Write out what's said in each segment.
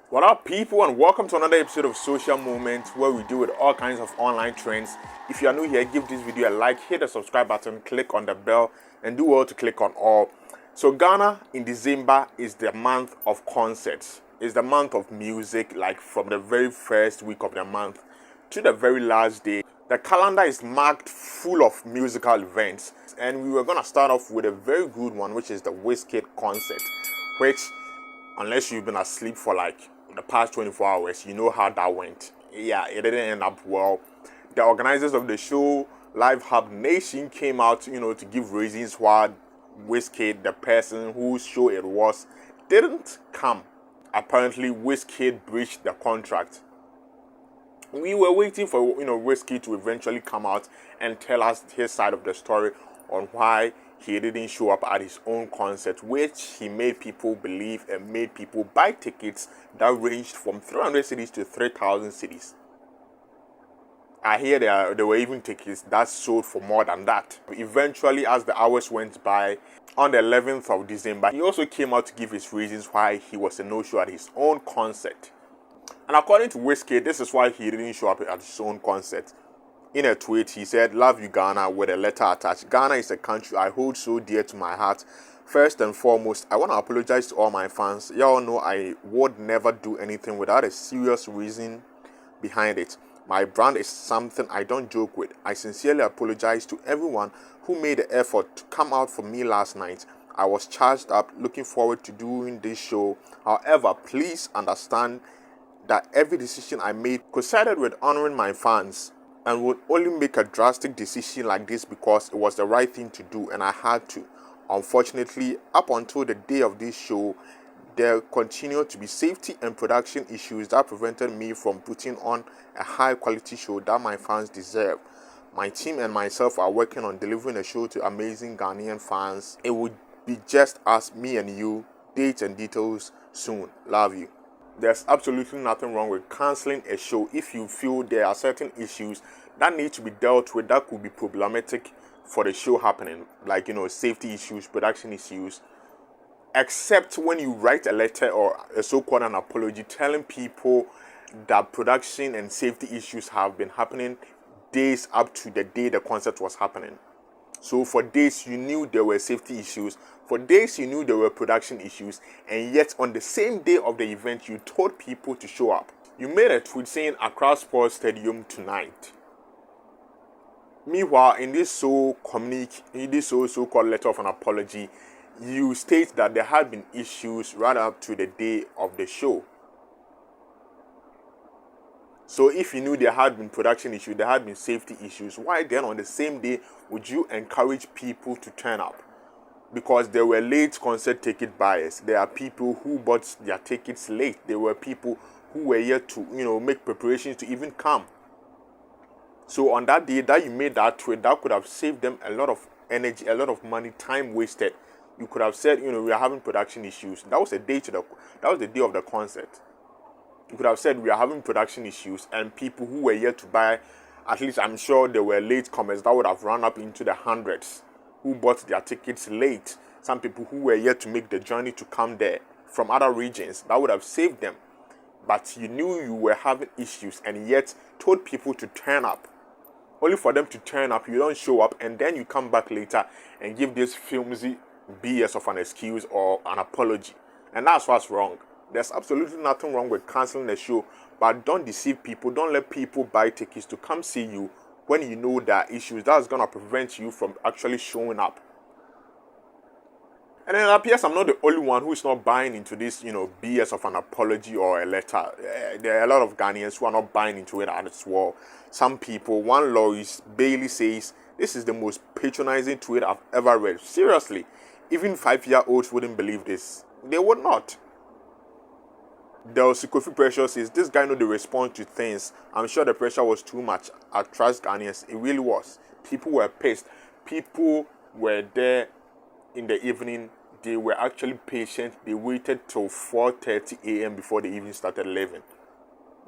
What up, people, and welcome to another episode of Social Moments, where we deal with all kinds of online trends. If you are new here, give this video a like, hit the subscribe button, click on the bell, and do well to click on all. So Ghana in December is the month of concerts. It's the month of music, like from the very first week of the month to the very last day. The calendar is marked full of musical events, and we were going to start off with a very good one, which is the Wizkid concert, which, unless you've been asleep for like the past 24 hours, you know how that went. Yeah, it didn't end up well. The organizers of the show, Live Hub Nation, came out, to give reasons why Wizkid, the person whose show it was, didn't come. Apparently, Wizkid breached the contract. We were waiting for, Wizkid to eventually come out and tell us his side of the story on why he didn't show up at his own concert, which he made people believe and made people buy tickets that ranged from 300 cities to 3,000 cities. I hear there were even tickets that sold for more than that. Eventually, as the hours went by, on the 11th of December, he also came out to give his reasons why he was a no-show at his own concert. And according to Wizkid, this is why he didn't show up at his own concert. In a tweet, he said, "Love you, Ghana," with a letter attached. Ghana is a country I hold so dear to my heart. First and foremost, I want to apologize to all my fans. Y'all know I would never do anything without a serious reason behind it. My brand is something I don't joke with. I sincerely apologize to everyone who made the effort to come out for me last night. I was charged up, looking forward to doing this show. However, please understand that every decision I made coincided with honoring my fans, and would only make a drastic decision like this because it was the right thing to do and I had to. Unfortunately, up until the day of this show, there continued to be safety and production issues that prevented me from putting on a high quality show that my fans deserve. My team and myself are working on delivering a show to amazing Ghanaian fans. It would be just us, me and you. Dates and details soon. Love you. There's absolutely nothing wrong with cancelling a show if you feel there are certain issues that need to be dealt with that could be problematic for the show happening, like, safety issues, production issues, except when you write a letter or a so-called an apology telling people that production and safety issues have been happening days up to the day the concert was happening. So for days you knew there were safety issues, for days you knew there were production issues, and yet on the same day of the event you told people to show up. You made a tweet saying Accra Sports Stadium tonight. Meanwhile, in this so-called letter of an apology, you state that there had been issues right up to the day of the show. So if you knew there had been production issues, there had been safety issues, why then on the same day would you encourage people to turn up? Because there were late concert ticket buyers. There are people who bought their tickets late. There were people who were yet to, make preparations to even come. So on that day that you made that tweet, that could have saved them a lot of energy, a lot of money, time wasted. You could have said, we are having production issues. That was the day of the concert. You could have said we are having production issues, and people who were yet to buy, at least I'm sure there were late comers that would have run up into the hundreds who bought their tickets late. Some people who were yet to make the journey to come there from other regions, that would have saved them. But you knew you were having issues and yet told people to turn up. Only for them to turn up, you don't show up, and then you come back later and give this flimsy BS of an excuse or an apology. And that's what's wrong. There's absolutely nothing wrong with cancelling the show, but don't deceive people. Don't let people buy tickets to come see you when you know there are issues. That's going to prevent you from actually showing up. And then it appears I'm not the only one who is not buying into this, BS of an apology or a letter. There are a lot of Ghanaians who are not buying into it as well. Some people, one Lois Bailey says, "This is the most patronizing tweet I've ever read." Seriously, even 5-year-olds wouldn't believe this. They would not. Del Kofi Pressure says, "This guy know the response to things. I'm sure the pressure was too much. I trust Ghanaians." It really was. People were pissed. People were there in the evening. They were actually patient. They waited till 4:30 a.m. before they even started leaving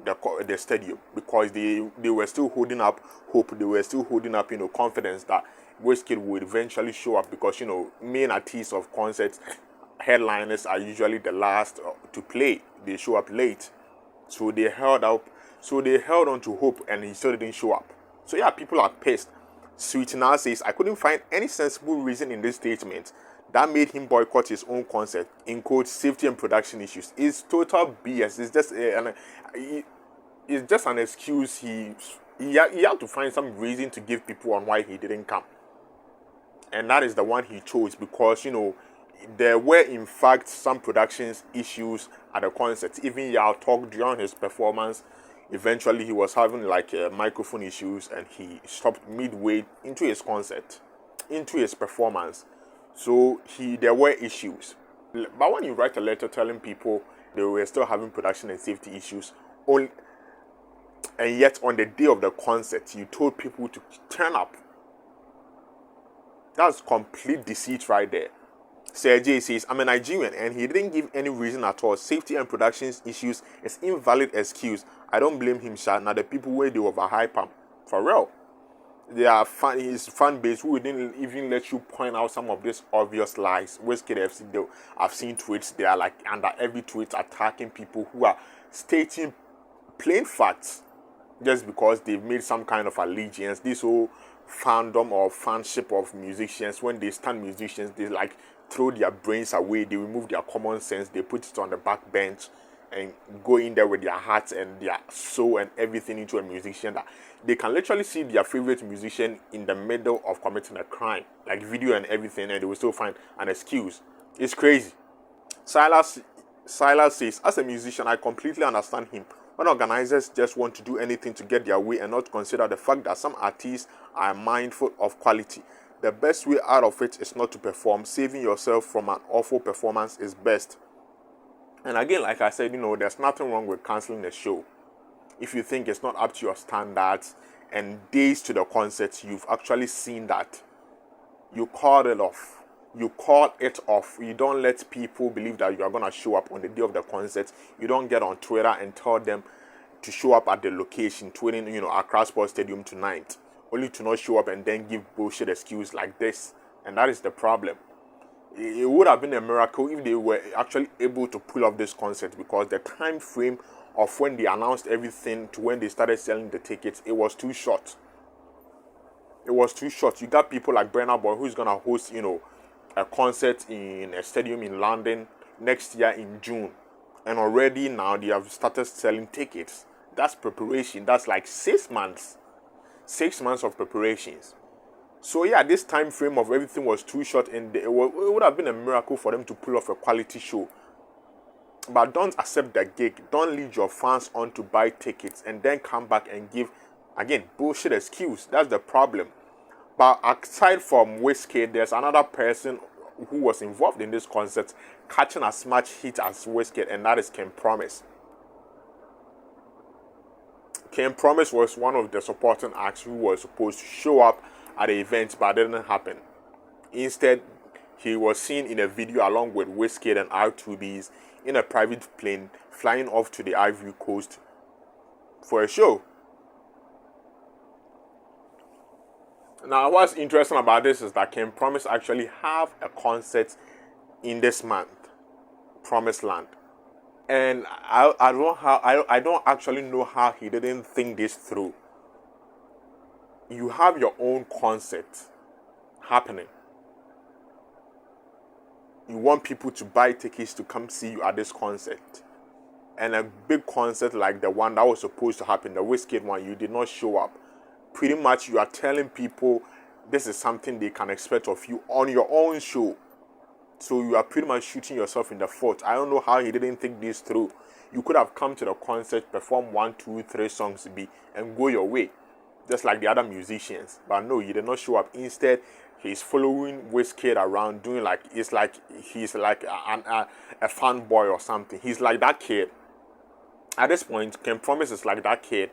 the stadium, because they were still holding up hope. They were still holding up, confidence that Wizkid would eventually show up, because, main artists of concerts headliners are usually the last to play. They show up late. So they held on to hope, and he still didn't show up. So yeah, people are pissed. Sweet now says, I couldn't find any sensible reason in this statement that made him boycott his own concert, in quotes, safety and production issues. It's total BS. It's just an excuse. He had to find some reason to give people on why he didn't come. And that is the one he chose because, there were in fact some productions issues at the concert. Even Yao talked during his performance. Eventually he was having like microphone issues, and he stopped midway into his concert, into his performance. So there were issues. But when you write a letter telling people they were still having production and safety issues, and yet on the day of the concert you told people to turn up, that's complete deceit right there. Sergey says, I'm a Nigerian, and he didn't give any reason at all. Safety and production issues is invalid excuse. I don't blame him, sir. Now the people where they overhype him. For real. They are his fan base who didn't even let you point out some of these obvious lies. Wizkid FC, I've seen tweets, they are like under every tweet attacking people who are stating plain facts just because they've made some kind of allegiance. This whole fandom or fanship of musicians, when they stand musicians, they like throw their brains away, they remove their common sense, they put it on the back bench and go in there with their hearts and their soul and everything into a musician that they can literally see their favorite musician in the middle of committing a crime, like video and everything, and they will still find an excuse. It's crazy. Silas says, as a musician, I completely understand him. When organizers just want to do anything to get their way and not consider the fact that some artists are mindful of quality, the best way out of it is not to perform. Saving yourself from an awful performance is best. And again, like I said, there's nothing wrong with cancelling a show. If you think it's not up to your standards and days to the concert, you've actually seen that, you call it off. You call it off. You don't let people believe that you are going to show up on the day of the concert. You don't get on Twitter and tell them to show up at the location, tweeting, Accra Sports Stadium tonight, only to not show up and then give bullshit excuse like this. And that is the problem. It would have been a miracle if they were actually able to pull off this concert, because the time frame of when they announced everything to when they started selling the tickets, it was too short. It was too short. You got people like Burna Boy who's going to host, a concert in a stadium in London next year in June. And already now they have started selling tickets. That's preparation. That's like 6 months. 6 months of preparations. So yeah, this time frame of everything was too short, and it would have been a miracle for them to pull off a quality show. But don't accept the gig. Don't lead your fans on to buy tickets and then come back and give, again, bullshit excuse. That's the problem. But aside from Wizkid, there's another person who was involved in this concert catching as much heat as Wizkid, and that is Ken Promise. Ken Promise was one of the supporting acts who was supposed to show up at the event, but it didn't happen. Instead, he was seen in a video along with Wizkid and R2Bs in a private plane flying off to the Ivory Coast for a show. Now, what's interesting about this is that Ken Promise actually have a concert in this month, Promised Land. And I don't actually know how he didn't think this through. You have your own concert happening. You want people to buy tickets to come see you at this concert. And a big concert like the one that was supposed to happen, the Wizkid one, you did not show up. Pretty much you are telling people this is something they can expect of you on your own show. So you are pretty much shooting yourself in the foot. I don't know how he didn't think this through. You could have come to the concert, perform 1, 2, 3 songs and go your way, just like the other musicians. But no, you did not show up. Instead, he's following Wizkid around, doing like, it's like he's like a fanboy or something. He's like that kid. At this point, Ken Promise is like that kid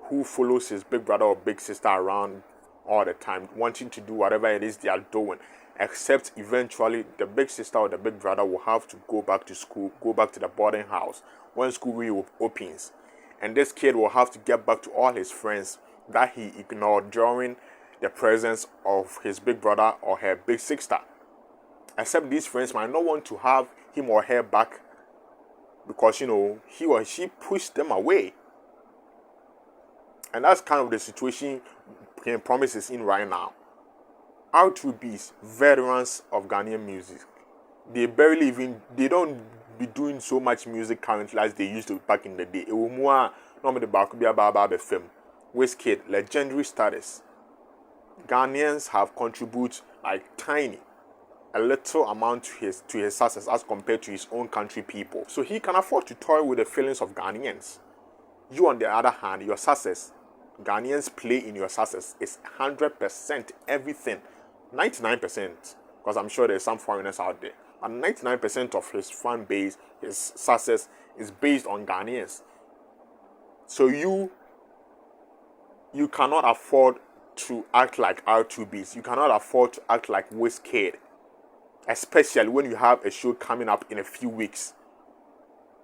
who follows his big brother or big sister around all the time, wanting to do whatever it is they are doing, except eventually the big sister or the big brother will have to go back to school, go back to the boarding house when school reopens. And this kid will have to get back to all his friends that he ignored during the presence of his big brother or her big sister. except these friends might not want to have him or her back because, you know, he or she pushed them away. And that's kind of the situation King Promise is in right now. R2Bs, veterans of Ghanaian music, they don't be doing so much music currently as they used to back in the day. It was more normally the film. Wizkid, legendary status. Ghanaians have contributed like a little amount to his success as compared to his own country people. So he can afford to toy with the feelings of Ghanaians. You, on the other hand, your success, Ghanaians play in your success is 100% everything. 99%, because I'm sure there's some foreigners out there. And 99% of his fan base, his success, is based on Ghanaians. So you cannot afford to act like R2Bs. You cannot afford to act like Wizkid. Especially when you have a show coming up in a few weeks.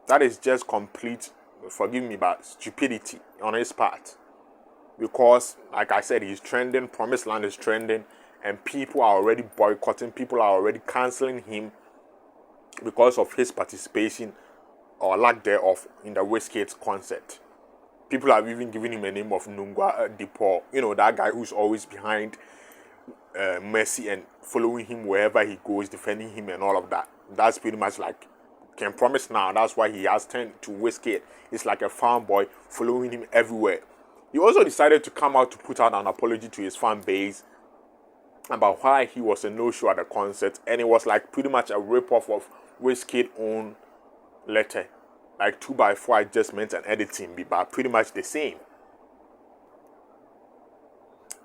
That is just complete, forgive me, but stupidity on his part. Because, like I said, he's trending, Promised Land is trending, and people are already boycotting, people are already cancelling him because of his participation or lack thereof in the Wizkid's concert. People have even given him a name of Nungwa Depo. You know, that guy who's always behind Mercy and following him wherever he goes, defending him and all of that. That's pretty much like Can Promise now. That's why he has turned to Wizkid. It's like a farm boy following him everywhere. He also decided to come out to put out an apology to his fan base about why he was a no-show at the concert, and it was like pretty much a rip-off of Wizkid's own letter. Like 2x4 adjustments and editing, but pretty much the same.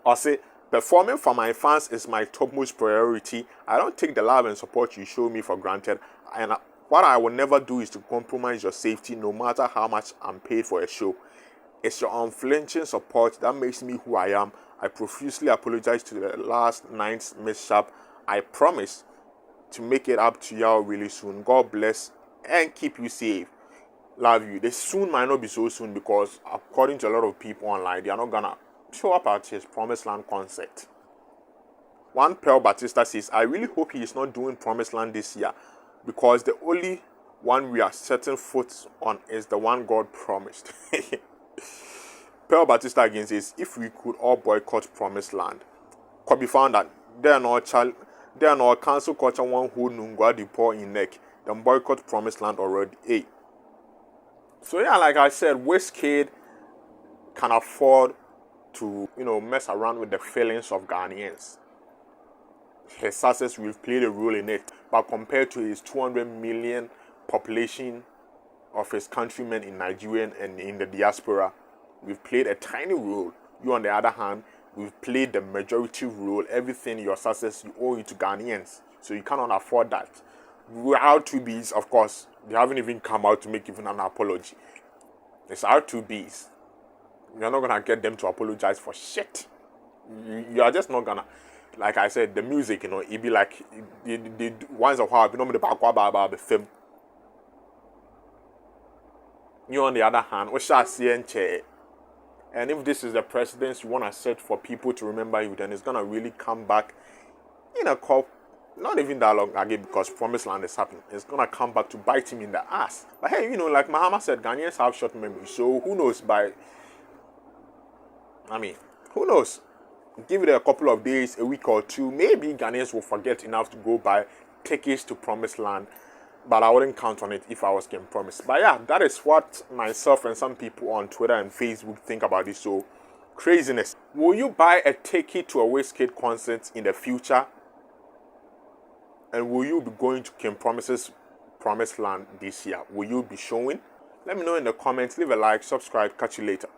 I say, performing for my fans is my topmost priority. I don't take the love and support you show me for granted. And what I will never do is to compromise your safety, no matter how much I'm paid for a show. It's your unflinching support that makes me who I am. I profusely apologize to the last night's mishap. I promise to make it up to y'all really soon. God bless and keep you safe. Love you. This soon might not be so soon because according to a lot of people online, they are not gonna show up at his Promised Land concert. One Pearl Batista says, I really hope he is not doing Promised Land this year because the only one we are setting foot on is the one God promised. Pearl Batista again says, if we could all boycott Promised Land, could be found that they are not cancel culture one who Nungwa Depo in neck, then boycott Promised Land already. Hey. So yeah, like I said, Wizkid can afford to, you know, mess around with the feelings of Ghanaians. His success will play a role in it, but compared to his 200 million population of his countrymen in Nigeria and in the diaspora, we've played a tiny role. You, on the other hand, we've played the majority role. Everything, your success, you owe it to Ghanaians. So you cannot afford that. R2Bs, of course, they haven't even come out to make even an apology. It's R2Bs. You're not going to get them to apologize for shit. You are just not going to. Like I said, the music, you know, it be like, they once a while, you know, the film. You, on the other hand, we shall see and chair. And if this is the precedence you want to set for people to remember you, then it's going to really come back in a call. Not even that long again, because Promised Land is happening. It's going to come back to bite him in the ass. But hey, you know, like Mahama said, Ghanaians have short memory. So who knows who knows? Give it a couple of days, a week or two. Maybe Ghanaians will forget enough to go buy tickets to Promised Land. But I wouldn't count on it if I was getting promised. But yeah, that is what myself and some people on Twitter and Facebook think about this. So, craziness. Will you buy a ticket to a Wizkid concert in the future? And will you be going to King Promise's Promised Land this year? Will you be showing? Let me know in the comments. Leave a like, subscribe. Catch you later.